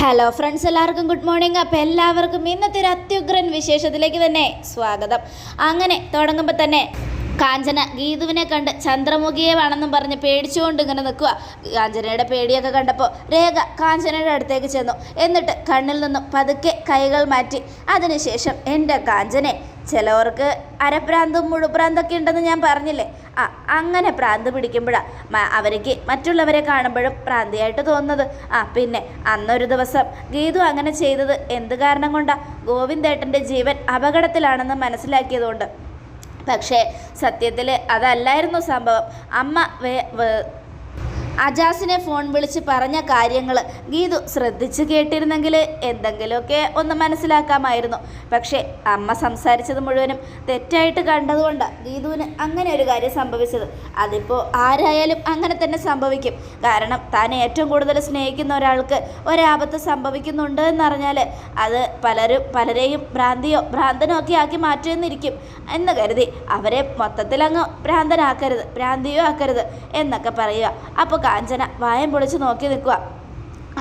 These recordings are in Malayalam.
ഹലോ ഫ്രണ്ട്സ്, എല്ലാവർക്കും ഗുഡ് മോർണിംഗ്. അപ്പോൾ എല്ലാവർക്കും ഇന്നത്തെ ഒരു അത്യുഗ്രൻ വിശേഷത്തിലേക്ക് തന്നെ സ്വാഗതം. അങ്ങനെ തുടങ്ങുമ്പോൾ തന്നെ കാഞ്ചന ഗീതുവിനെ കണ്ട് ചന്ദ്രമുഖിയെ വേണമെന്നും പറഞ്ഞ് പേടിച്ചുകൊണ്ട് ഇങ്ങനെ നിൽക്കുക. കാഞ്ചനയുടെ പേടിയൊക്കെ കണ്ടപ്പോൾ രേഖ കാഞ്ചനയുടെ അടുത്തേക്ക് ചെന്നു. എന്നിട്ട് കണ്ണിൽ നിന്നും പതുക്കെ കൈകൾ മാറ്റി. അതിനുശേഷം എൻ്റെ കാഞ്ചനെ, ചിലവർക്ക് അരപ്രാന്തും മുഴുപ്രാന്തൊക്കെ ഉണ്ടെന്ന് ഞാൻ പറഞ്ഞില്ലേ, അങ്ങനെ പ്രാന്ത് പിടിക്കുമ്പോഴാണ് അവർക്ക് മറ്റുള്ളവരെ കാണുമ്പോഴും പ്രാന്തിയായിട്ട് തോന്നുന്നത്. പിന്നെ അന്നൊരു ദിവസം ഗീതു അങ്ങനെ ചെയ്തത് എന്ത് കാരണം കൊണ്ടാണ്? ഗോവിന്ദേട്ടൻ്റെ ജീവൻ അപകടത്തിലാണെന്ന് മനസ്സിലാക്കിയതുകൊണ്ട്. പക്ഷേ സത്യത്തിൽ അതല്ലായിരുന്നു സംഭവം. അമ്മ അജാസിനെ ഫോൺ വിളിച്ച് പറഞ്ഞ കാര്യങ്ങൾ ഗീതു ശ്രദ്ധിച്ച് കേട്ടിരുന്നെങ്കിൽ എന്തെങ്കിലുമൊക്കെ ഒന്ന് മനസ്സിലാക്കാമായിരുന്നു. പക്ഷേ അമ്മ സംസാരിച്ചത് മുഴുവനും തെറ്റായിട്ട് കണ്ടതുകൊണ്ടാണ് ഗീതുവിന് അങ്ങനെ ഒരു കാര്യം സംഭവിച്ചത്. അതിപ്പോൾ ആരായാലും അങ്ങനെ തന്നെ സംഭവിക്കും. കാരണം താൻ ഏറ്റവും കൂടുതൽ സ്നേഹിക്കുന്ന ഒരാൾക്ക് ഒരാപത്ത് സംഭവിക്കുന്നുണ്ട് എന്നറിഞ്ഞാൽ അത് പലരെയും ഭ്രാന്തനോ ഒക്കെ ആക്കി മാറ്റുമെന്നിരിക്കും എന്ന് കരുതി അവരെ മൊത്തത്തിൽ അങ്ങ് ഭ്രാന്തിയോ ആക്കരുത് എന്നൊക്കെ പറയുക. അപ്പോൾ കാഞ്ചന വായം പൊളിച്ച് നോക്കി നിൽക്കുക.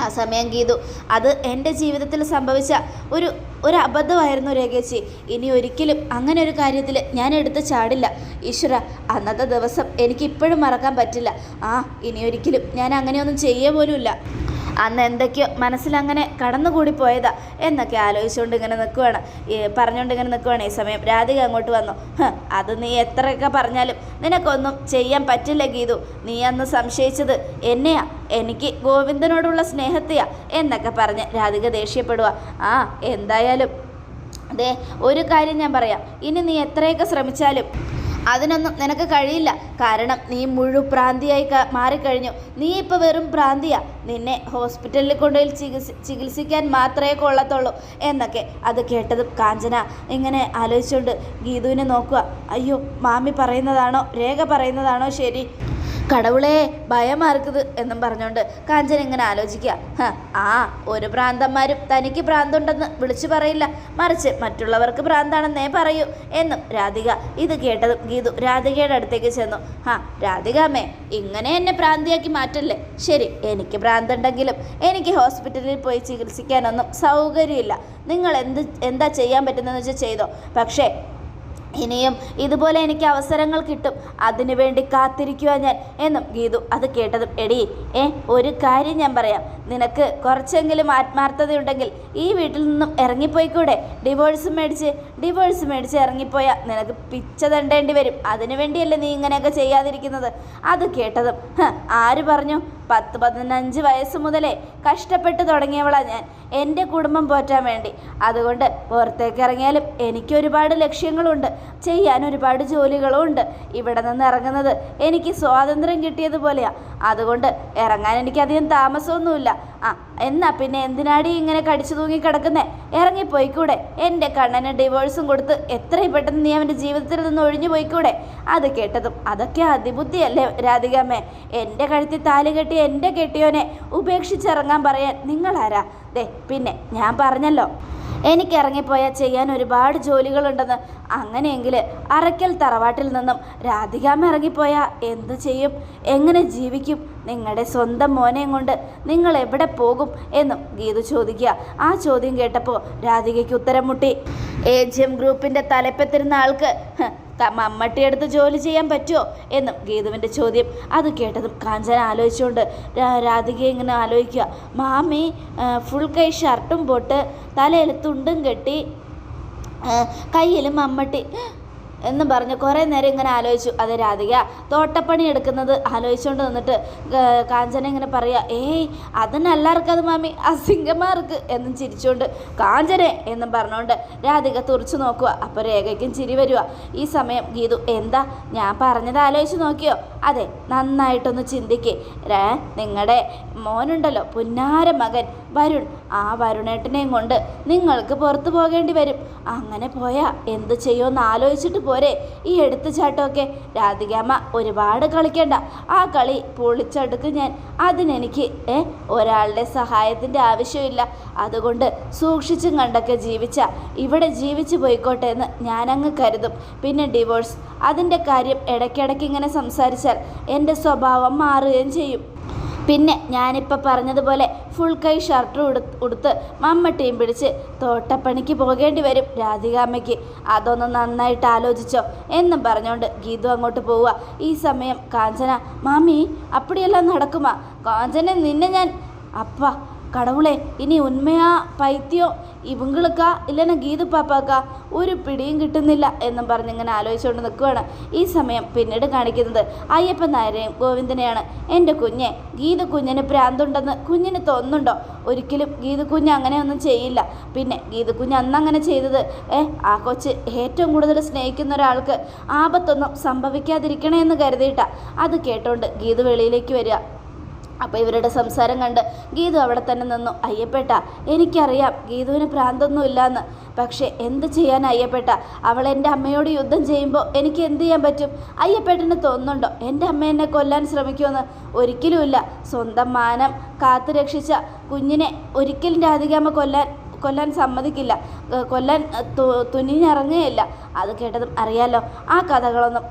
ആ സമയം ഗീതു, അത് എൻ്റെ ജീവിതത്തിൽ സംഭവിച്ച ഒരു അബദ്ധമായിരുന്നു രേഖേച്ചി. ഇനി ഒരിക്കലും അങ്ങനെ ഒരു കാര്യത്തിൽ ഞാൻ എടുത്ത് ചാടില്ല. ഈശ്വര, അന്നത്തെ ദിവസം എനിക്കിപ്പോഴും മറക്കാൻ പറ്റില്ല. ഇനി ഒരിക്കലും ഞാൻ അങ്ങനെയൊന്നും ചെയ്യുക പോലുമില്ല. അന്ന് എന്തൊക്കെയോ മനസ്സിലങ്ങനെ കടന്നുകൂടി പോയതാ എന്നൊക്കെ ആലോചിച്ചുകൊണ്ട് ഇങ്ങനെ നിൽക്കുകയാണ്, പറഞ്ഞുകൊണ്ട് ഇങ്ങനെ നിൽക്കുകയാണ്. ഈ സമയം രാധിക അങ്ങോട്ട് വന്നു. അത് നീ എത്രയൊക്കെ പറഞ്ഞാലും നിനക്കൊന്നും ചെയ്യാൻ പറ്റില്ല ഗീതു. നീ അന്ന് സംശയിച്ചത് എന്നെയാ, എനിക്ക് ഗോവിന്ദനോടുള്ള സ്നേഹത്തെയാ എന്നൊക്കെ പറഞ്ഞ് രാധിക ദേഷ്യപ്പെടുക. എന്തായാലും അതെ, ഒരു കാര്യം ഞാൻ പറയാം, ഇനി നീ എത്രയൊക്കെ ശ്രമിച്ചാലും അതിനൊന്നും നിനക്ക് കഴിയില്ല. കാരണം നീ പ്രാന്തിയായി മാറിക്കഴിഞ്ഞു. നീ ഇപ്പോൾ വെറും പ്രാന്തിയാ. നിന്നെ ഹോസ്പിറ്റലിൽ കൊണ്ടുപോയി ചികിത്സിക്കാൻ മാത്രമേ കൊള്ളത്തുള്ളൂ എന്നൊക്കെ. അത് കേട്ടതും കാഞ്ചന ഇങ്ങനെ ആലോചിച്ചുകൊണ്ട് ഗീതുവിനെ നോക്കുക. അയ്യോ, മാമി പറയുന്നതാണോ രേഖ പറയുന്നതാണോ ശരി? കടവുളേ, ഭയമാർക്കത് എന്നും പറഞ്ഞുകൊണ്ട് കാഞ്ചന ഇങ്ങനെ ആലോചിക്കുക. ഒരു ഭ്രാന്തന്മാരും തനിക്ക് ഭ്രാന്തുണ്ടെന്ന് വിളിച്ചു പറയില്ല, മറിച്ച് മറ്റുള്ളവർക്ക് ഭ്രാന്താണെന്നേ പറയൂ എന്നും രാധിക. ഇത് കേട്ടതും ഗീതു രാധികയുടെ അടുത്തേക്ക് ചെന്നു. രാധികാമ്മേ, ഇങ്ങനെ എന്നെ ഭ്രാന്തിയാക്കി മാറ്റല്ലേ. ശരി, എനിക്ക് ഭ്രാന്തുണ്ടെങ്കിലും എനിക്ക് ഹോസ്പിറ്റലിൽ പോയി ചികിത്സിക്കാനൊന്നും സൗകര്യമില്ല. നിങ്ങൾ എന്താ ചെയ്യാൻ പറ്റുന്നതെന്ന് വെച്ചാൽ ചെയ്തോ. പക്ഷേ ഇനിയും ഇതുപോലെ എനിക്ക് അവസരങ്ങൾ കിട്ടും, അതിനുവേണ്ടി കാത്തിരിക്കുക ഞാൻ എന്നും ഗീതു. അത് കേട്ടതും എടി ഒരു കാര്യം ഞാൻ പറയാം, നിനക്ക് കുറച്ചെങ്കിലും ആത്മാർത്ഥതയുണ്ടെങ്കിൽ ഈ വീട്ടിൽ നിന്നും ഇറങ്ങിപ്പോയിക്കൂടെ? ഡിവോഴ്സ് മേടിച്ച് ഇറങ്ങിപ്പോയാൽ നിനക്ക് പിച്ച തണ്ടേണ്ടി വരും. അതിനു വേണ്ടിയല്ലേ നീ ഇങ്ങനെയൊക്കെ ചെയ്യാതിരിക്കുന്നത്? അത് കേട്ടതും ആര് പറഞ്ഞു? 10-15 വയസ്സ് മുതലേ കഷ്ടപ്പെട്ട് തുടങ്ങിയവളാ ഞാൻ, എൻ്റെ കുടുംബം പോറ്റാൻ വേണ്ടി. അതുകൊണ്ട് പുറത്തേക്ക് ഇറങ്ങിയാലും എനിക്ക് ഒരുപാട് ലക്ഷ്യങ്ങളുണ്ട്, ചെയ്യാൻ ഒരുപാട് ജോലികളും ഉണ്ട്. ഇവിടെ നിന്ന് ഇറങ്ങുന്നത് എനിക്ക് സ്വാതന്ത്ര്യം കിട്ടിയതുപോലെയാണ്. അതുകൊണ്ട് ഇറങ്ങാൻ എനിക്കധികം താമസമൊന്നുമില്ല. എന്നാ പിന്നെ എന്തിനാടി ഇങ്ങനെ കടിച്ചു തൂങ്ങി കിടക്കുന്നേ? ഇറങ്ങിപ്പോയിക്കൂടെ? എൻ്റെ കണ്ണന് ഡിവോഴ്സും കൊടുത്ത് എത്രയും പെട്ടെന്ന് നീ അവൻ്റെ ജീവിതത്തിൽ നിന്ന് ഒഴിഞ്ഞു പോയിക്കൂടെ? അത് കേട്ടതും അതൊക്കെ അതിബുദ്ധിയല്ലേ രാധികാമ്മേ? എൻ്റെ കഴുത്തിൽ താലി കെട്ടി എൻ്റെ കെട്ടിയോനെ ഉപേക്ഷിച്ചിറങ്ങാൻ പറയാൻ നിങ്ങളാരാ? പിന്നെ ഞാൻ പറഞ്ഞല്ലോ, എനിക്കിറങ്ങിപ്പോയാൽ ചെയ്യാൻ ഒരുപാട് ജോലികളുണ്ടെന്ന്. അങ്ങനെയെങ്കിൽ അറയ്ക്കൽ തറവാട്ടിൽ നിന്നും രാധികാമ്മ ഇറങ്ങിപ്പോയാൽ എന്തു ചെയ്യും? എങ്ങനെ ജീവിക്കും? നിങ്ങളുടെ സ്വന്തം മോനെയും കൊണ്ട് നിങ്ങൾ എവിടെ പോകും എന്നും ഗീതു ചോദിക്കുക. ആ ചോദ്യം കേട്ടപ്പോൾ രാധികയ്ക്ക് ഉത്തരം മുട്ടി. AGM ഗ്രൂപ്പിൻ്റെ തലപ്പത്തിരുന്ന ആൾക്ക് മമ്മട്ടിയെടുത്ത് ജോലി ചെയ്യാൻ പറ്റുമോ എന്നും ഗീതുവിൻ്റെ ചോദ്യം. അത് കേട്ടതും കാഞ്ചന ആലോചിച്ചുകൊണ്ട് രാധികയെ ഇങ്ങനെ ആലോചിക്കുക. മാമി ഫുൾ കൈ ഷർട്ടും പോട്ട് തലയിൽ തുണ്ടും കെട്ടി കയ്യിൽ മമ്മട്ടി എന്നും പറഞ്ഞ് കുറേ നേരം ഇങ്ങനെ ആലോചിച്ചു. അത് രാധിക തോട്ടപ്പണി എടുക്കുന്നത് ആലോചിച്ചുകൊണ്ട് നിന്നിട്ട് കാഞ്ചന ഇങ്ങനെ പറയുക, അതിനെല്ലാവർക്കും അത് മാമി, അസിംഗമാർക്ക് എന്നും ചിരിച്ചുകൊണ്ട് കാഞ്ചനെ എന്നും പറഞ്ഞുകൊണ്ട് രാധിക തുറച്ചു നോക്കുക. അപ്പോൾ രേഖയ്ക്കും ചിരി വരിക. ഈ സമയം ഗീതു, എന്താ ഞാൻ പറഞ്ഞത് ആലോചിച്ച് നോക്കിയോ? അതെ, നന്നായിട്ടൊന്ന് ചിന്തിക്കേ. നിങ്ങളുടെ മോനുണ്ടല്ലോ, പുന്നാര മകൻ വരുൺ, ആ വരുണേട്ടനെയും കൊണ്ട് നിങ്ങൾക്ക് പുറത്തു പോകേണ്ടി വരും. അങ്ങനെ പോയാൽ എന്ത് ചെയ്യുമെന്ന് ആലോചിച്ചിട്ട് പോരെ ഈ എടുത്തുചാട്ടമൊക്കെ? രാധികാമ്മ ഒരുപാട് കളിക്കണ്ട, ആ കളി പൊളിച്ചെടുക്കും ഞാൻ. അതിനെനിക്ക് ഒരാളുടെ സഹായത്തിൻ്റെ ആവശ്യമില്ല. അതുകൊണ്ട് സൂക്ഷിച്ചും കണ്ടൊക്കെ ഇവിടെ ജീവിച്ചു പോയിക്കോട്ടെ എന്ന് ഞാനങ്ങ് കരുതും. പിന്നെ ഡിവോഴ്സ്, അതിൻ്റെ കാര്യം ഇടയ്ക്കിടയ്ക്ക് ഇങ്ങനെ സംസാരിച്ചാൽ എൻ്റെ സ്വഭാവം മാറുകയും ചെയ്യും. പിന്നെ ഞാനിപ്പോൾ പറഞ്ഞതുപോലെ ഫുൾ കൈ ഷർട്ട് ഉടുത്ത് മമ്മട്ടിയും പിടിച്ച് തോട്ടപ്പണിക്ക് പോകേണ്ടി വരും രാധികാമ്മയ്ക്ക്. അതൊന്ന് നന്നായിട്ട് ആലോചിച്ചോ എന്നും പറഞ്ഞുകൊണ്ട് ഗീതു അങ്ങോട്ട് പോവുക. ഈ സമയം കാഞ്ചന, മാമി അപ്പടിയെല്ലാം നടക്കുമാ കാഞ്ചന, നിന്നെ ഞാൻ அப்பா கடவுளே, ഇനി ഉന്മയാ പൈത്യോ ഇവங்களுക്കാ ഇല്ലെന്ന ഗീതു പാപ്പാക്കാ ഒരു പിടിയും കിട്ടുന്നില്ല എന്നും പറഞ്ഞിങ്ങനെ ആലോചിച്ചുകൊണ്ട് നിൽക്കുകയാണ്. ഈ സമയം പിന്നീട് കാണിക്കുന്നത് അയ്യപ്പൻ നായരെയും ഗോവിന്ദനെയാണ്. എൻ്റെ കുഞ്ഞെ, ഗീതു കുഞ്ഞിന് ഭ്രാന്തുണ്ടെന്ന് കുഞ്ഞിന് തോന്നുന്നുണ്ടോ? ഒരിക്കലും ഗീതു കുഞ്ഞ് അങ്ങനെയൊന്നും ചെയ്യില്ല. പിന്നെ ഗീതു കുഞ്ഞ് അന്നങ്ങനെ ചെയ്തത് ആ കൊച്ച് ഏറ്റവും കൂടുതൽ സ്നേഹിക്കുന്ന ഒരാൾക്ക് ആപത്തൊന്നും സംഭവിക്കാതിരിക്കണേ എന്ന് കരുതിയിട്ടാ. അത് കേട്ടോണ്ട് ഗീതു വെളിയിലേക്ക് വരിക. അപ്പോൾ ഇവരുടെ സംസാരം കണ്ട് ഗീതു അവിടെ തന്നെ നിന്നു. അയ്യപ്പേട്ട, എനിക്കറിയാം ഗീതുവിന് ഭ്രാന്തൊന്നും ഇല്ലയെന്ന്. പക്ഷേ എന്ത് ചെയ്യാൻ അയ്യപ്പേട്ട? അവൾ എൻ്റെ അമ്മയോട് യുദ്ധം ചെയ്യുമ്പോൾ എനിക്ക് എന്ത് ചെയ്യാൻ പറ്റും? അയ്യപ്പേട്ടന് തോന്നുന്നുണ്ടോ എൻ്റെ അമ്മ എന്നെ കൊല്ലാൻ ശ്രമിക്കുമെന്ന്? ഒരിക്കലുമില്ല. സ്വന്തം മാനം കാത്തു രക്ഷിച്ച കുഞ്ഞിനെ ഒരിക്കലും രാധികാമ്മ കൊല്ലാൻ സമ്മതിക്കില്ല, കൊല്ലാൻ തുനിഞ്ഞിറങ്ങുകയില്ല. അത് കേട്ടതും അറിയാലോ, ആ കഥകളൊന്നും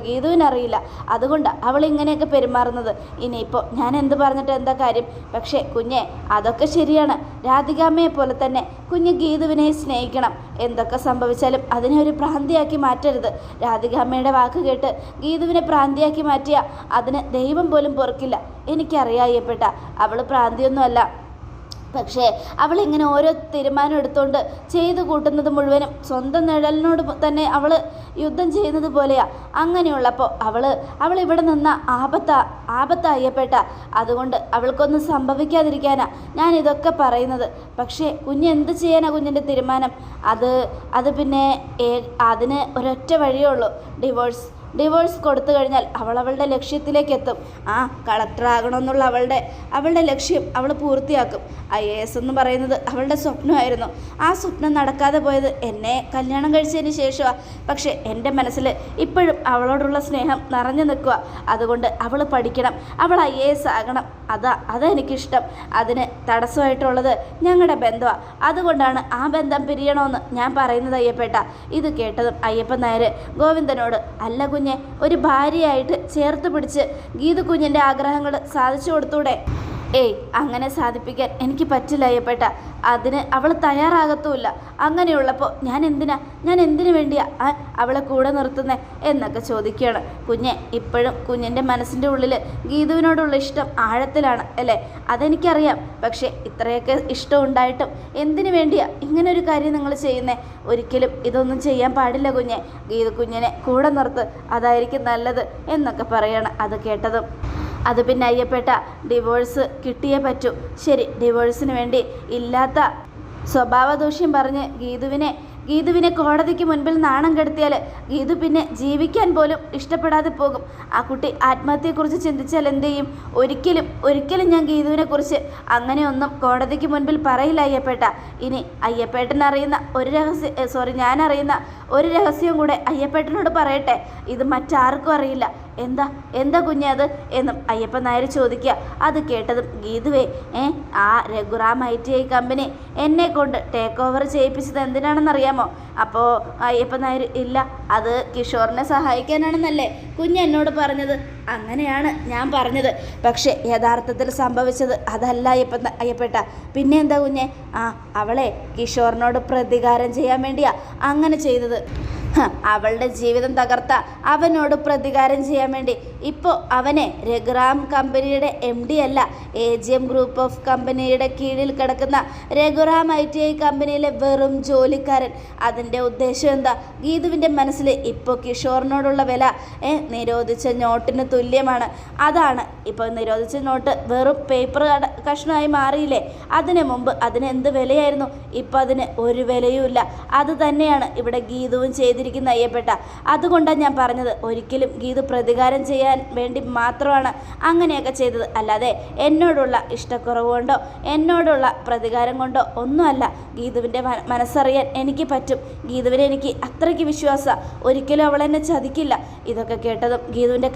ഗീതുവിനറിയില്ല. അതുകൊണ്ടാണ് അവൾ ഇങ്ങനെയൊക്കെ പെരുമാറുന്നത്. ഇനിയിപ്പോൾ ഞാൻ എന്ത് പറഞ്ഞിട്ട് എന്താ കാര്യം? പക്ഷേ കുഞ്ഞെ, അതൊക്കെ ശരിയാണ്. രാധികാമ്മയെ പോലെ തന്നെ കുഞ്ഞ് ഗീതുവിനെ സ്നേഹിക്കണം. എന്തൊക്കെ സംഭവിച്ചാലും അതിനെ ഒരു ഭ്രാന്തിയാക്കി മാറ്റരുത്. രാധികാമ്മയുടെ വാക്ക് കേട്ട് ഗീതുവിനെ ഭ്രാന്തിയാക്കി മാറ്റിയ അതിന് ദൈവം പോലും പൊറുക്കില്ല. എനിക്കറിയാം അയ്യപ്പെട്ട, അവൾ ഭ്രാന്തിയൊന്നുമല്ല. പക്ഷേ അവളിങ്ങനെ ഓരോ തീരുമാനം എടുത്തുകൊണ്ട് ചെയ്തു കൂട്ടുന്നത് മുഴുവനും സ്വന്തം നിഴലിനോട് തന്നെ അവൾ യുദ്ധം ചെയ്യുന്നത് പോലെയാണ്. അങ്ങനെയുള്ളപ്പോൾ അവൾ ഇവിടെ നിന്ന ആപത്തായ്യപ്പെട്ട. അതുകൊണ്ട് അവൾക്കൊന്നും സംഭവിക്കാതിരിക്കാനാ ഞാൻ ഇതൊക്കെ പറയുന്നത്. പക്ഷേ കുഞ്ഞ് എന്ത് ചെയ്യാനാ കുഞ്ഞിൻ്റെ തീരുമാനം? അത് പിന്നെ അതിന് ഒരൊറ്റ വഴിയേ ഉള്ളൂ, ഡിവോഴ്സ് കൊടുത്തു കഴിഞ്ഞാൽ അവളുടെ ലക്ഷ്യത്തിലേക്ക് എത്തും. കളക്ടറാകണമെന്നുള്ള അവളുടെ ലക്ഷ്യം അവൾ പൂർത്തിയാക്കും. IAS എന്ന് പറയുന്നത് അവളുടെ സ്വപ്നമായിരുന്നു. ആ സ്വപ്നം നടക്കാതെ പോയത് എന്നെ കല്യാണം കഴിച്ചതിന് ശേഷമാണ്. പക്ഷേ എൻ്റെ മനസ്സിൽ ഇപ്പോഴും അവളോടുള്ള സ്നേഹം നിറഞ്ഞു നിൽക്കുക. അതുകൊണ്ട് അവൾ പഠിക്കണം, അവൾ IAS ആകണം. അതെനിക്കിഷ്ടം. അതിന് തടസ്സമായിട്ടുള്ളത് ഞങ്ങളുടെ ബന്ധമാണ്. അതുകൊണ്ടാണ് ആ ബന്ധം പിരിയണമെന്ന് ഞാൻ പറയുന്നത് അയ്യപ്പേട്ട. ഇത് കേട്ടതും അയ്യപ്പൻ നായർ ഗോവിന്ദനോട്, അല്ല കുഞ്ഞെ, ഒരു ഭാര്യയായിട്ട് ചേർത്ത് പിടിച്ച് ഗീതു കുഞ്ഞിൻ്റെ ആഗ്രഹങ്ങൾ സാധിച്ചു കൊടുത്തൂടെ? അങ്ങനെ സാധിപ്പിക്കാൻ എനിക്ക് പറ്റില്ല അയ്യപ്പേട്ട. അതിന് അവൾ തയ്യാറാകത്തുമില്ല. അങ്ങനെയുള്ളപ്പോൾ ഞാൻ എന്തിനു വേണ്ടിയാ അവളെ കൂടെ നിർത്തുന്നേ എന്നൊക്കെ ചോദിക്കുകയാണ്. കുഞ്ഞെ, ഇപ്പോഴും കുഞ്ഞിൻ്റെ മനസ്സിൻ്റെ ഉള്ളിൽ ഗീതുവിനോടുള്ള ഇഷ്ടം ആഴത്തിലാണ് അല്ലേ? അതെനിക്കറിയാം. പക്ഷേ ഇത്രയൊക്കെ ഇഷ്ടം ഉണ്ടായിട്ടും എന്തിനു വേണ്ടിയാ ഇങ്ങനൊരു കാര്യം നിങ്ങൾ ചെയ്യുന്നേ? ഒരിക്കലും ഇതൊന്നും ചെയ്യാൻ പാടില്ല കുഞ്ഞെ. ഗീതു കുഞ്ഞിനെ കൂടെ നിർത്ത്, അതായിരിക്കും നല്ലത് എന്നൊക്കെ പറയണം. അത് കേട്ടതും അത് പിന്നെ അയ്യപ്പെട്ട, ഡിവോഴ്സ് കിട്ടിയേ പറ്റൂ. ശരി, ഡിവോഴ്സിന് വേണ്ടി ഇല്ലാത്ത സ്വഭാവദൂഷ്യം പറഞ്ഞ് ഗീതുവിനെ കോടതിക്ക് മുൻപിൽ നാണം കെടുത്തിയാൽ ഗീതു പിന്നെ ജീവിക്കാൻ പോലും ഇഷ്ടപ്പെടാതെ പോകും. ആ കുട്ടി ആത്മഹത്യയെക്കുറിച്ച് ചിന്തിച്ചാൽ എന്തു ചെയ്യും? ഒരിക്കലും ഞാൻ ഗീതുവിനെക്കുറിച്ച് അങ്ങനെയൊന്നും കോടതിക്ക് മുൻപിൽ പറയില്ല അയ്യപ്പേട്ട. ഇനി അയ്യപ്പേട്ടനറിയുന്ന ഞാൻ അറിയുന്ന ഒരു രഹസ്യം കൂടെ അയ്യപ്പേട്ടനോട് പറയട്ടെ. ഇത് മറ്റാർക്കും അറിയില്ല. എന്താ കുഞ്ഞെ അത് എന്നും അയ്യപ്പൻ നായർ ചോദിക്കുക. അത് കേട്ടതും ഗീതുവേ, ആ രഘുറാം ITI കമ്പനി എന്നെ കൊണ്ട് ടേക്ക് ഓവർ ചെയ്യിപ്പിച്ചത് എന്തിനാണെന്നറിയാമോ? അപ്പോൾ അയ്യപ്പൻ നായർ, ഇല്ല, അത് കിഷോറിനെ സഹായിക്കാനാണെന്നല്ലേ കുഞ്ഞ് എന്നോട് പറഞ്ഞത്? അങ്ങനെയാണ് ഞാൻ പറഞ്ഞത്. പക്ഷേ യഥാർത്ഥത്തിൽ സംഭവിച്ചത് അതല്ല അയ്യപ്പേട്ട. പിന്നെ എന്താ കുഞ്ഞെ? അവളെ കിഷോറിനോട് പ്രതികാരം ചെയ്യാൻ വേണ്ടിയാ അങ്ങനെ ചെയ്തത്. അവളുടെ ജീവിതം തകർത്ത അവനോട് പ്രതികാരം ചെയ്യാൻ വേണ്ടി ഇപ്പോൾ അവനെ രഘുറാം കമ്പനിയുടെ MD അല്ല, AGM ഗ്രൂപ്പ് ഓഫ് കമ്പനിയുടെ കീഴിൽ കിടക്കുന്ന രഘുറാം ITI കമ്പനിയിലെ വെറും ജോലിക്കാരൻ. അതിൻ്റെ ഉദ്ദേശം എന്താ? ഗീതുവിൻ്റെ മനസ്സിൽ ഇപ്പോൾ കിഷോറിനോടുള്ള വില നിരോധിച്ച നോട്ടിന് തുല്യമാണ്. അതാണ് ഇപ്പോൾ നിരോധിച്ച നോട്ട് വെറും പേപ്പർ കഷ്ണമായി മാറിയില്ലേ? അതിന് മുമ്പ് അതിന് എന്ത് വിലയായിരുന്നു? ഇപ്പോൾ അതിന് ഒരു വിലയുമില്ല. അത് തന്നെയാണ് ഇവിടെ ഗീതുവും ചെയ്തിരിക്കുന്ന അയ്യപ്പെട്ട. അതുകൊണ്ടാണ് ഞാൻ പറഞ്ഞത്, ഒരിക്കലും ഗീതു പ്രതികാരം ചെയ്യാൻ വേണ്ടി മാത്രമാണ് അങ്ങനെയൊക്കെ ചെയ്തത്. അല്ലാതെ എന്നോടുള്ള ഇഷ്ടക്കുറവ് കൊണ്ടോ എന്നോടുള്ള പ്രതികാരം കൊണ്ടോ ഒന്നുമല്ല. ഗീതുവിൻ്റെ മനസ്സറിയാൻ എനിക്ക് പറ്റും. ഗീതുവിനെ എനിക്ക് അത്രയ്ക്ക് വിശ്വാസമാണ്. ഒരിക്കലും അവൾ എന്നെ ചതിക്കില്ല. ഇതൊക്കെ കേട്ടതും ഗീതുവിൻ്റെ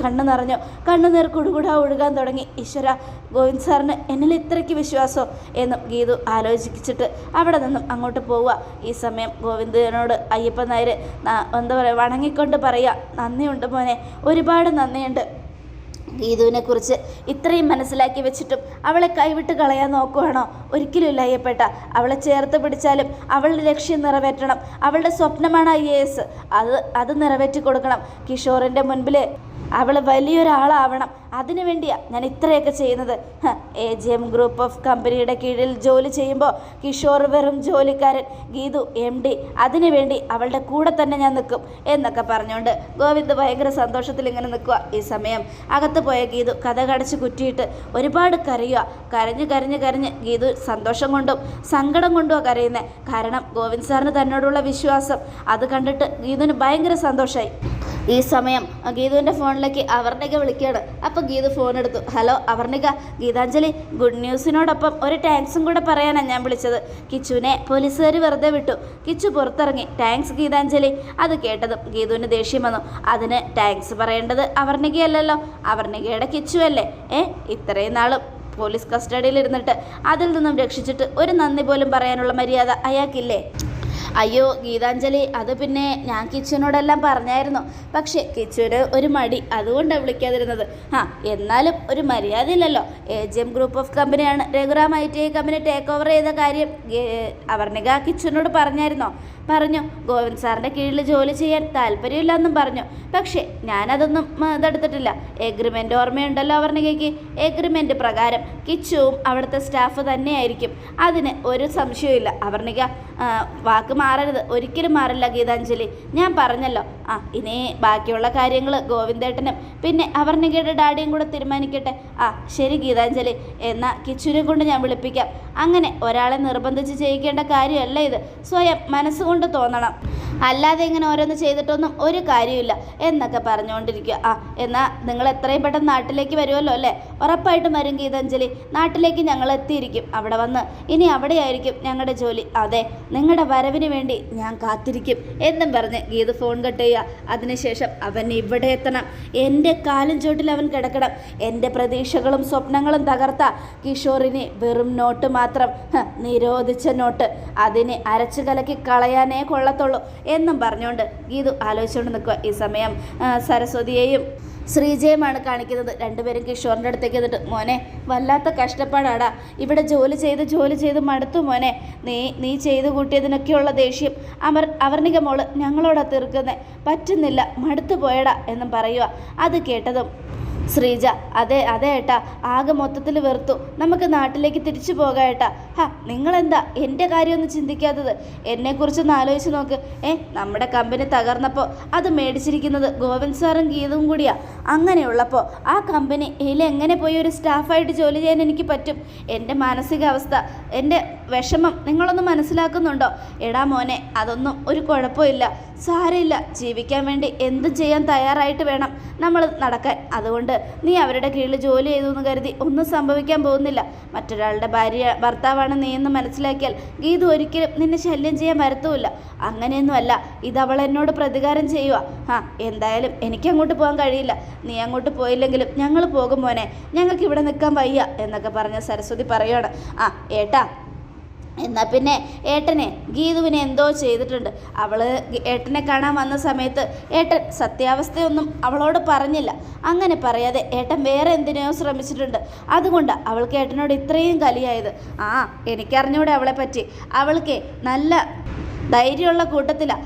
കണ്ണുനീർ കുടുകുടാ ഒഴുകാൻ തുടങ്ങി. ഈശ്വര, ഗോവിന്ദ് സാറിന് എന്നിൽ ഇത്രയ്ക്ക് വിശ്വാസമോ എന്നും ഗീതു ആലോചിച്ചിട്ട് അവിടെ നിന്നും അങ്ങോട്ട് പോവുക. ഈ സമയം ഗോവിന്ദനോട് അയ്യപ്പൻ നായർ എന്താ പറയുക, വണങ്ങിക്കൊണ്ട് പറയുക, നന്ദിയുണ്ട് മോനെ, ഒരുപാട് നന്ദിയുണ്ട്. ഗീതുവിനെക്കുറിച്ച് ഇത്രയും മനസ്സിലാക്കി വെച്ചിട്ടും അവളെ കൈവിട്ട് കളയാൻ നോക്കുവാണോ? ഒരിക്കലുമില്ല അയ്യപ്പേട്ട. അവളെ ചേർത്ത് പിടിച്ചാലും അവളുടെ ലക്ഷ്യം നിറവേറ്റണം. അവളുടെ സ്വപ്നമാണ് IAS. അത് നിറവേറ്റി കൊടുക്കണം. കിഷോറിൻ്റെ മുൻപിൽ അവൾ വലിയൊരാളാവണം. അതിനു വേണ്ടിയാണ് ഞാൻ ഇത്രയൊക്കെ ചെയ്യുന്നത്. AGM ഗ്രൂപ്പ് ഓഫ് കമ്പനിയുടെ കീഴിൽ ജോലി ചെയ്യുമ്പോൾ കിഷോർ വെറും ജോലിക്കാരൻ, ഗീതു MD. അതിനു വേണ്ടി അവളുടെ കൂടെ തന്നെ ഞാൻ നിൽക്കും എന്നൊക്കെ പറഞ്ഞുകൊണ്ട് ഗോവിന്ദ് ഭയങ്കര സന്തോഷത്തിൽ ഇങ്ങനെ നിൽക്കുക. ഈ സമയം അകത്ത് പോയ ഗീതു കഥ കടച്ച് കുറ്റിയിട്ട് ഒരുപാട് കരയുക. കരഞ്ഞ് ഗീതു സന്തോഷം കൊണ്ടും സങ്കടം കൊണ്ടുമാണ് കരയുന്നത്. കാരണം ഗോവിന്ദ് സാറിന് തന്നോടുള്ള വിശ്വാസം അത് കണ്ടിട്ട് ഗീതുവിന് ഭയങ്കര സന്തോഷമായി. ഈ സമയം ഗീതുവിൻ്റെ ഫോണിലേക്ക് അവർണിക വിളിക്കുകയാണ്. അപ്പോൾ ഗീതു ഫോൺ എടുത്തു. ഹലോ അവർണിക, ഗീതാഞ്ജലി, ഗുഡ് ന്യൂസിനോടൊപ്പം ഒരു താങ്ക്സും കൂടെ പറയാനാണ് ഞാൻ വിളിച്ചത്. കിച്ചുവിനെ പോലീസുകാർ വെറുതെ വിട്ടു. കിച്ചു പുറത്തിറങ്ങി. താങ്ക്സ് ഗീതാഞ്ജലി. അത് കേട്ടതും ഗീതുവിന് ദേഷ്യം വന്നു. അതിന് താങ്ക്സ് പറയേണ്ടത് അവർണികയല്ലല്ലോ, അവർണികയുടെ കിച്ചു അല്ലേ? ഇത്രയും നാളും പോലീസ് കസ്റ്റഡിയിലിരുന്നിട്ട് അതിൽ നിന്നും രക്ഷിച്ചിട്ട് ഒരു നന്ദി പോലും പറയാനുള്ള മര്യാദ അയാൾക്കില്ലേ? അയ്യോ ഗീതാഞ്ജലി, അത് പിന്നെ ഞാൻ കിച്ചുവിനോടെല്ലാം പറഞ്ഞായിരുന്നു. പക്ഷേ കിച്ചുവിന് ഒരു മടി, അതുകൊണ്ടാണ് വിളിക്കാതിരുന്നത്. എന്നാലും ഒരു മര്യാദ ഇല്ലല്ലോ. AGM ഗ്രൂപ്പ് ഓഫ് കമ്പനിയാണ് Raghuram ITI company take over ചെയ്ത കാര്യം അവർണിക കിച്ചുവിനോട് പറഞ്ഞായിരുന്നോ? പറഞ്ഞു. ഗോവിന്ദ് സാറിൻ്റെ കീഴിൽ ജോലി ചെയ്യാൻ താല്പര്യമില്ലെന്നും പറഞ്ഞു. പക്ഷേ ഞാനതൊന്നും ഇതെടുത്തിട്ടില്ല. എഗ്രിമെൻ്റ് ഓർമ്മയുണ്ടല്ലോ അവർണികയ്ക്ക്. എഗ്രിമെൻ്റ് പ്രകാരം കിച്ചുവും അവിടുത്തെ സ്റ്റാഫ് തന്നെയായിരിക്കും. അതിന് ഒരു സംശയവുമില്ല. അവർണിക വാക്ക് മാറരുത്, ഒരിക്കലും മാറില്ല ഗീതാഞ്ജലി. ഞാൻ പറഞ്ഞല്ലോ. ഇനി ബാക്കിയുള്ള കാര്യങ്ങൾ ഗോവിന്ദേട്ടനും പിന്നെ അവർണികയുടെ ഡാഡിയും കൂടെ തീരുമാനിക്കട്ടെ. ശരി ഗീതാഞ്ജലി, എന്നാൽ കിച്ചുവിനെ കൊണ്ട് ഞാൻ വിളിപ്പിക്കാം. അങ്ങനെ ഒരാളെ നിർബന്ധിച്ച് ചെയ്യിക്കേണ്ട കാര്യമല്ല ഇത്. സ്വയം മനസ്സുകൊണ്ട് തോന്നണം. അല്ലാതെ ഇങ്ങനെ ഓരോന്ന് ചെയ്തിട്ടൊന്നും ഒരു കാര്യമില്ല എന്നൊക്കെ പറഞ്ഞുകൊണ്ടിരിക്കുക. എന്നാൽ നിങ്ങൾ എത്രയും പെട്ടെന്ന് നാട്ടിലേക്ക് വരുമല്ലോ അല്ലേ? ഉറപ്പായിട്ടും വരും ഗീതാഞ്ജലി. നാട്ടിലേക്ക് ഞങ്ങൾ എത്തിയിരിക്കും. അവിടെ വന്ന് ഇനി അവിടെയായിരിക്കും ഞങ്ങളുടെ ജോലി. അതെ, നിങ്ങളുടെ വരവിന് വേണ്ടി ഞാൻ കാത്തിരിക്കും എന്നും പറഞ്ഞ് ഗീത ഫോൺ കട്ട് ചെയ്യുക. അതിനുശേഷം അവൻ ഇവിടെ എത്തണം. എൻ്റെ കാലും ചോട്ടിൽ അവൻ കിടക്കണം. എൻ്റെ പ്രതീക്ഷകളും സ്വപ്നങ്ങളും തകർത്ത കിഷോറിന് വെറും നോട്ട് മാത്രം, നിരോധിച്ച നോട്ട്, അതിനെ അരച്ചു കലക്കി കളയാനേ കൊള്ളത്തുള്ളൂ എന്നും പറഞ്ഞുകൊണ്ട് ഗീതു ആലോചിച്ചുകൊണ്ട് നിൽക്കുക. ഈ സമയം സരസ്വതിയെയും ശ്രീജയുമാണ് കാണിക്കുന്നത്. രണ്ടുപേരും കിഷോറിൻ്റെ അടുത്തേക്ക് എന്നിട്ട്, മോനെ വല്ലാത്ത കഷ്ടപ്പാടാടാ, ഇവിടെ ജോലി ചെയ്ത് മടുത്തു മോനെ. നീ ചെയ്തു കൂട്ടിയതിനൊക്കെയുള്ള ദേഷ്യം അവർണിക മോള് ഞങ്ങളോടാ തീർക്കുന്നത്. പറ്റുന്നില്ല, മടുത്തു പോയടാ എന്നും പറയുക. അത് കേട്ടതും ശ്രീജ, അതെ ഏട്ടാ, ആകെ മൊത്തത്തിൽ വെറുത്തു. നമുക്ക് നാട്ടിലേക്ക് തിരിച്ചു പോകാം ഏട്ടാ. നിങ്ങളെന്താ എൻ്റെ കാര്യമൊന്നും ചിന്തിക്കാത്തത്? എന്നെക്കുറിച്ചൊന്ന് ആലോചിച്ച് നോക്ക്. നമ്മുടെ കമ്പനി തകർന്നപ്പോൾ അത് മേടിച്ചിരിക്കുന്നത് ഗോവിന്ദ് സാറും ഗീതവും കൂടിയാണ്. അങ്ങനെയുള്ളപ്പോൾ ആ കമ്പനിയിൽ എങ്ങനെ പോയി ഒരു സ്റ്റാഫായിട്ട് ജോലി ചെയ്യാൻ എനിക്ക് പറ്റും? എൻ്റെ മാനസികാവസ്ഥ, എൻ്റെ വിഷമം നിങ്ങളൊന്ന് മനസ്സിലാക്കുന്നുണ്ടോ? എടാ മോനെ, അതൊന്നും ഒരു കുഴപ്പമില്ല, സാരമില്ല. ജീവിക്കാൻ വേണ്ടി എന്തും ചെയ്യാൻ തയ്യാറായിട്ട് വേണം നമ്മൾ നടക്കാൻ. അതുകൊണ്ട് നീ അവരുടെ കീഴിൽ ജോലി ചെയ്തു എന്ന് കരുതി ഒന്നും സംഭവിക്കാൻ പോകുന്നില്ല. മറ്റൊരാളുടെ ഭർത്താവാണ് നീ എന്ന് മനസ്സിലാക്കിയാൽ ഗീതു ഒരിക്കലും നിന്നെ ശല്യം ചെയ്യാൻ വരത്തുമില്ല. അങ്ങനെയൊന്നുമല്ല, ഇതവൾ എന്നോട് പ്രതികാരം ചെയ്യുക. എന്തായാലും എനിക്ക് അങ്ങോട്ട് പോകാൻ കഴിയില്ല. നീ അങ്ങോട്ട് പോയില്ലെങ്കിലും ഞങ്ങൾ പോകും മോനെ, ഞങ്ങൾക്ക് ഇവിടെ നിൽക്കാൻ വയ്യ എന്നൊക്കെ പറഞ്ഞ സരസ്വതി പറയുകയാണ്. ഏട്ടാ, എന്നാൽ പിന്നെ ഏട്ടനെ ഗീതുവിനെ എന്തോ ചെയ്തിട്ടുണ്ട്. അവൾ ഏട്ടനെ കാണാൻ വന്ന സമയത്ത് ഏട്ടൻ സത്യാവസ്ഥയൊന്നും അവളോട് പറഞ്ഞില്ല. അങ്ങനെ പറയാതെ ഏട്ടൻ വേറെ എന്തിനെയോ ശ്രമിച്ചിട്ടുണ്ട്. അതുകൊണ്ടാണ് അവൾക്ക് ഏട്ടനോട് ഇത്രയും കലിയായത്. എനിക്കറിഞ്ഞൂടെ അവളെ പറ്റി. അവൾക്ക് നല്ല ധൈര്യമുള്ള കൂട്ടത്തിലാണ്.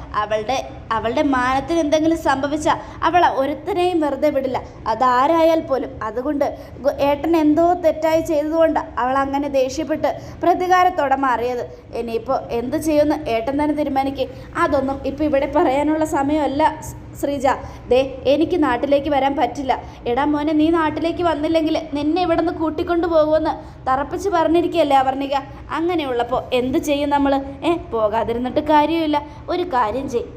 അവളുടെ മാനത്തിന് എന്തെങ്കിലും സംഭവിച്ചാൽ അവൾ ഒരുത്തനെയും വെറുതെ വിടില്ല, അതാരായാൽ പോലും. അതുകൊണ്ട് ഏട്ടൻ എന്തോ തെറ്റായി ചെയ്തതുകൊണ്ടാണ് അവൾ അങ്ങനെ ദേഷ്യപ്പെട്ട് പ്രതികാരത്തോടെ മാറിയത്. ഇനിയിപ്പോൾ എന്ത് ചെയ്യുമെന്ന് ഏട്ടൻ തന്നെ തീരുമാനിക്കും. അതൊന്നും ഇപ്പോൾ ഇവിടെ പറയാനുള്ള സമയമല്ല ശ്രീജ. എനിക്ക് നാട്ടിലേക്ക് വരാൻ പറ്റില്ല. എടാ മോനെ, നീ നാട്ടിലേക്ക് വന്നില്ലെങ്കിൽ നിന്നെ ഇവിടെ നിന്ന് കൂട്ടിക്കൊണ്ടു പോകുമെന്ന് തറപ്പിച്ച് പറഞ്ഞിരിക്കുകയല്ലേ അവർണിക. അങ്ങനെയുള്ളപ്പോൾ എന്ത് ചെയ്യും നമ്മൾ? പോകാതിരുന്നിട്ട് കാര്യമില്ല. ഒരു കാര്യം ചെയ്യും,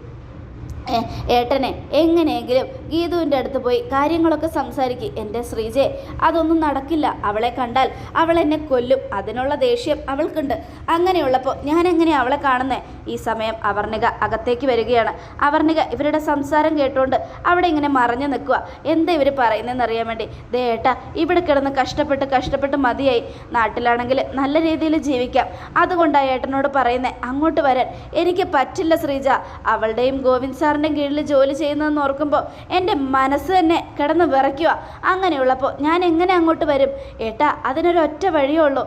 ഏട്ടനെ എങ്ങനെയെങ്കിലും ഗീതുവിൻ്റെ അടുത്ത് പോയി കാര്യങ്ങളൊക്കെ സംസാരിക്കും. എൻ്റെ ശ്രീജയെ, അതൊന്നും നടക്കില്ല. അവളെ കണ്ടാൽ അവൾ എന്നെ കൊല്ലും. അതിനുള്ള ദേഷ്യം അവൾക്കുണ്ട്. അങ്ങനെയുള്ളപ്പോൾ ഞാൻ എങ്ങനെയാണ് അവളെ കാണുന്നത്? ഈ സമയം അവർണിക അകത്തേക്ക് വരികയാണ്. അവർണിക ഇവരുടെ സംസാരം കേട്ടുകൊണ്ട് അവിടെ ഇങ്ങനെ മറഞ്ഞു നിൽക്കുക. എന്താ ഇവർ പറയുന്നതെന്ന് അറിയാൻ വേണ്ടി. ഏട്ടാ, ഇവിടെ കിടന്ന് കഷ്ടപ്പെട്ട് മതിയായി. നാട്ടിലാണെങ്കിൽ നല്ല രീതിയിൽ ജീവിക്കാം. അതുകൊണ്ടാണ് ഏട്ടനോട് പറയുന്നത് അങ്ങോട്ട് വരാൻ. എനിക്ക് പറ്റില്ല ശ്രീജ. അവളുടെയും ഗോവിന്ദ് സാർ സാറിൻ്റെ കീഴിൽ ജോലി ചെയ്യുന്നതെന്ന് ഓർക്കുമ്പോൾ എൻ്റെ മനസ്സ് തന്നെ കിടന്ന് വിറയ്ക്കുക. അങ്ങനെയുള്ളപ്പോൾ ഞാൻ എങ്ങനെ അങ്ങോട്ട് വരും ഏട്ടാ? അതിനൊരൊറ്റ വഴിയേ ഉള്ളൂ.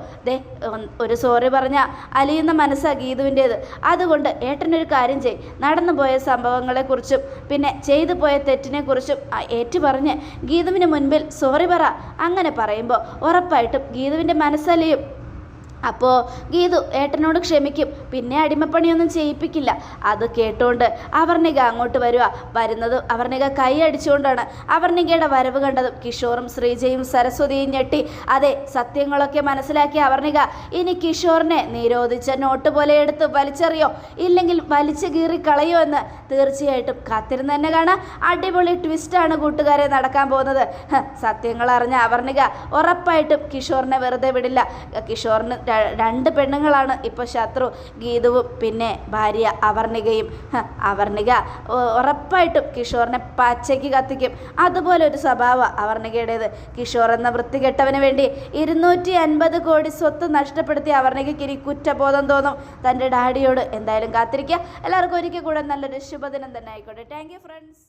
ഒരു സോറി പറഞ്ഞാൽ അലിയുന്ന മനസ്സാണ് ഗീതുവിൻ്റേത്. അതുകൊണ്ട് ഏട്ടനൊരു കാര്യം ചെയ്. നടന്നുപോയ സംഭവങ്ങളെക്കുറിച്ചും പിന്നെ ചെയ്തു പോയ തെറ്റിനെക്കുറിച്ചും ഏറ്റു പറഞ്ഞ് ഗീതുവിന് മുൻപിൽ സോറി പറ. അങ്ങനെ പറയുമ്പോൾ ഉറപ്പായിട്ടും ഗീതുവിൻ്റെ മനസ്സലിയും. അപ്പോൾ ഗീതു ഏട്ടനോട് ക്ഷമിക്കും, പിന്നെ അടിമപ്പണിയൊന്നും ചെയ്യിപ്പിക്കില്ല. അത് കേട്ടുകൊണ്ട് അവർണിക അങ്ങോട്ട് വരുന്നത് അവർണിക കൈ അടിച്ചുകൊണ്ടാണ്. അവർണികയുടെ വരവ് കണ്ടതും കിഷോറും ശ്രീജയും സരസ്വതിയും ഞെട്ടി. അതെ, സത്യങ്ങളൊക്കെ മനസ്സിലാക്കിയ അവർണിക ഇനി കിഷോറിനെ നിരോധിച്ച നോട്ട് പോലെ എടുത്ത് വലിച്ചെറിയോ, ഇല്ലെങ്കിൽ വലിച്ചു കീറി കളയോ എന്ന് തീർച്ചയായിട്ടും കാത്തിരുന്ന് തന്നെ കാണാം. അടിപൊളി ട്വിസ്റ്റാണ് കൂട്ടുകാരെ നടക്കാൻ പോകുന്നത്. സത്യങ്ങൾ അറിഞ്ഞ അവർണിക ഉറപ്പായിട്ടും കിഷോറിനെ വെറുതെ വിടില്ല. കിഷോറിന് 2 പെണ്ണുങ്ങളാണ് ഇപ്പോൾ ശത്രു, ഗീതുവും പിന്നെ ഭാര്യ അവർണികയും. അവർണിക ഉറപ്പായിട്ടും കിഷോറിനെ പച്ചയ്ക്ക് കത്തിക്കും. അതുപോലെ ഒരു സ്വഭാവം അവർണികയുടേത്. കിഷോർ എന്ന വൃത്തികെട്ടവന് വേണ്ടി 250 കോടി സ്വത്ത് നഷ്ടപ്പെടുത്തിയ അവർണികയ്ക്ക് ഇനി കുറ്റബോധം തോന്നും. തൻ്റെ ഡാഡിയോട് എന്തായാലും കാത്തിരിക്കുക. എല്ലാവർക്കും ഒരിക്കൽ കൂടെ നല്ലൊരു ശുഭദിനം തന്നെ ആയിക്കോട്ടെ. Thank you friends.